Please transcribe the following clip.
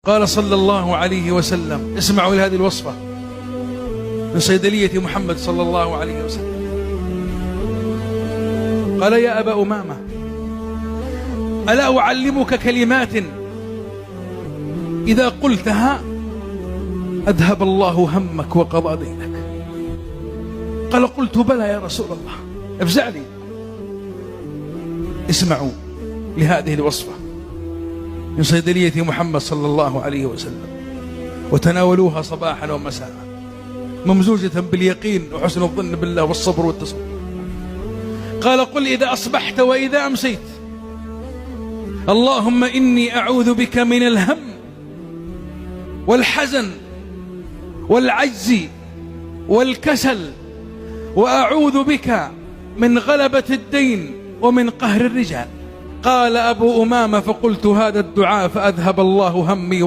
قال صلى الله عليه وسلم، اسمعوا لهذه الوصفة من صيدلية محمد صلى الله عليه وسلم. قال: يا أبا أمامة، ألا أعلمك كلمات إذا قلتها أذهب الله همك وقضى دينك؟ قال: قلت بلى يا رسول الله، افزع لي. اسمعوا لهذه الوصفة من صيدلية محمد صلى الله عليه وسلم، وتناولوها صباحا ومساء، ممزوجة باليقين وحسن الظن بالله والصبر والتصبر. قال: قل إذا أصبحت وإذا أمسيت: اللهم إني أعوذ بك من الهم والحزن والعجز والكسل، وأعوذ بك من غلبة الدين ومن قهر الرجال. قال أبو أمامة: فقلت هذا الدعاء فأذهب الله همي